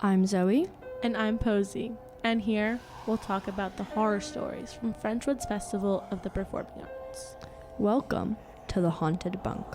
I'm Zoe. And I'm Posey. And here we'll talk about the horror stories from Frenchwood's Festival of the Performing Arts. Welcome to the Haunted Bunk.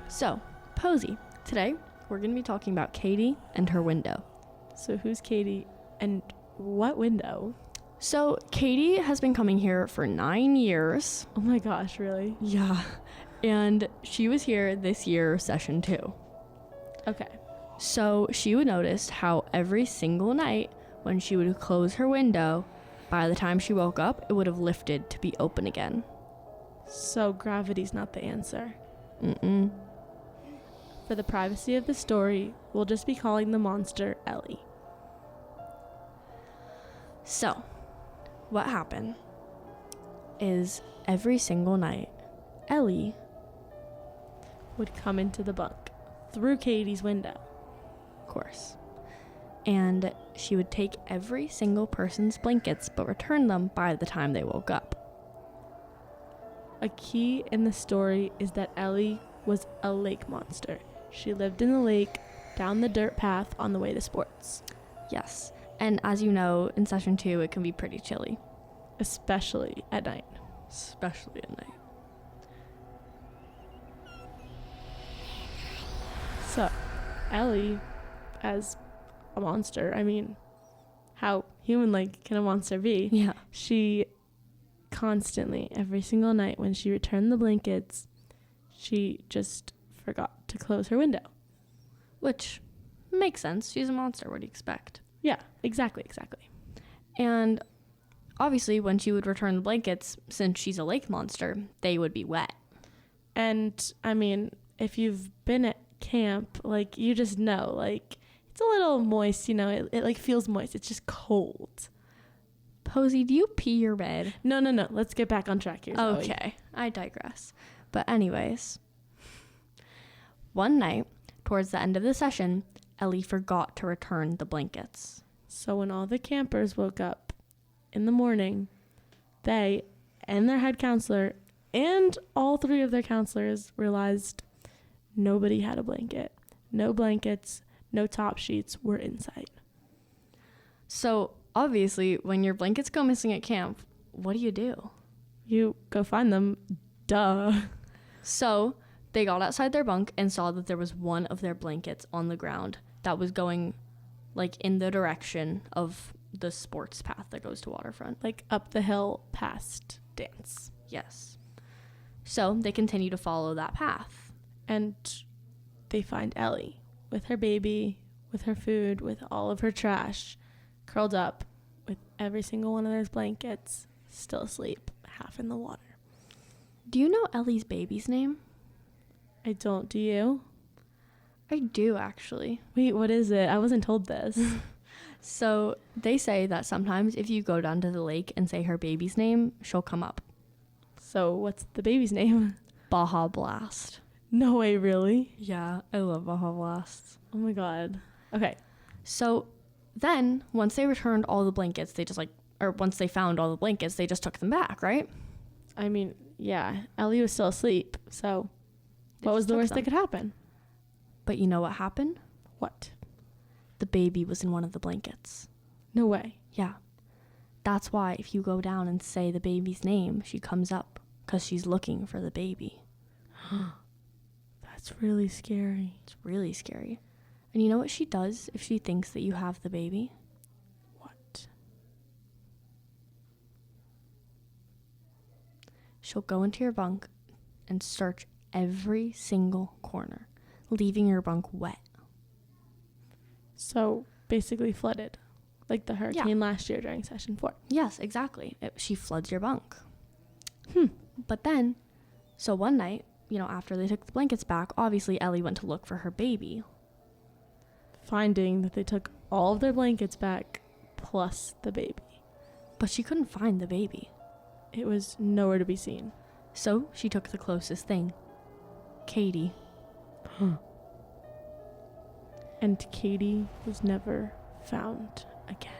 So, Posey, today we're going to be talking about Katie and her window. So who's Katie and what window? So, Katie has been coming here for 9 years. Oh my gosh, really? Yeah. And she was here this year, session 2. Okay. So, she would notice how every single night when she would close her window, by the time she woke up, it would have lifted to be open again. So gravity's not the answer. Mm-mm. For the privacy of the story, we'll just be calling the monster Ellie. So, what happened is every single night, Ellie would come into the bunk through Katie's window. of course, and she would take every single person's blankets but return them by the time they woke up. A key in the story is that Ellie was a lake monster. She lived in the lake, down the dirt path on the way to sports. Yes, and as you know, in session 2, it can be pretty chilly. Especially at night. Especially at night. So, Ellie, as a monster, I mean, how human-like can a monster be? Yeah. She constantly, every single night when she returned the blankets, she just forgot to close her window. Which makes sense. She's a monster. What do you expect? Yeah, exactly. And obviously, when she would return the blankets, since she's a lake monster, they would be wet. And, I mean, if you've been at camp, like, you just know, like, it's a little moist, you know, it like, feels moist. It's just cold. Posey, do you pee your bed? No. Let's get back on track here, Zoe. Okay, I digress. But anyways, one night, towards the end of the session, Ellie forgot to return the blankets. So when all the campers woke up in the morning, they and their head counselor and all 3 of their counselors realized nobody had a blanket. No blankets, no top sheets were in sight. So obviously, when your blankets go missing at camp, what do? You go find them. Duh. So they got outside their bunk and saw that there was one of their blankets on the ground that was going like in the direction of the sports path that goes to Waterfront. Like up the hill past dance. Yes. So they continue to follow that path. And they find Ellie with her baby, with her food, with all of her trash, curled up with every single one of those blankets, still asleep, half in the water. Do you know Ellie's baby's name? I don't. Do you? I do, actually. Wait, what is it? I wasn't told this. So they say that sometimes if you go down to the lake and say her baby's name, she'll come up. So what's the baby's name? Baja Blast. No way, really? Yeah, I love Baja Blasts. Oh my god. Okay. So then, once they returned all the blankets, once they found all the blankets, they just took them back, right? I mean, yeah, Ellie was still asleep, so what was the worst that could happen? But you know what happened? What? The baby was in one of the blankets. No way. Yeah. That's why if you go down and say the baby's name, she comes up, because she's looking for the baby. That's really scary. It's really scary. And you know what she does if she thinks that you have the baby? What? She'll go into your bunk and search every single corner, leaving your bunk wet. So basically flooded, like the hurricane last year during session 4. Yes, exactly. She floods your bunk. But then, so one night, after they took the blankets back, obviously Ellie went to look for her baby. Finding that they took all of their blankets back, plus the baby. But she couldn't find the baby. It was nowhere to be seen. So she took the closest thing. Katie. And Katie was never found again.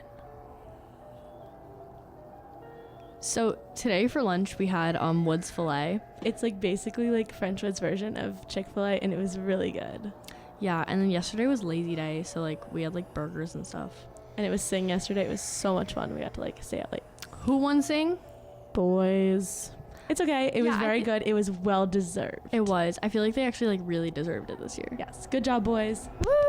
So today for lunch we had Woods filet. It's like basically like Frenchwood's version of Chick-fil-A, and it was really good. Yeah, and then yesterday was lazy day, so like we had like burgers and stuff. And it was Sing yesterday. It was so much fun. We got to like stay out late. Who won Sing? Boys. It's okay. It was very good. It was well deserved. It was. I feel like they actually like really deserved it this year. Yes. Good job, boys. Woo!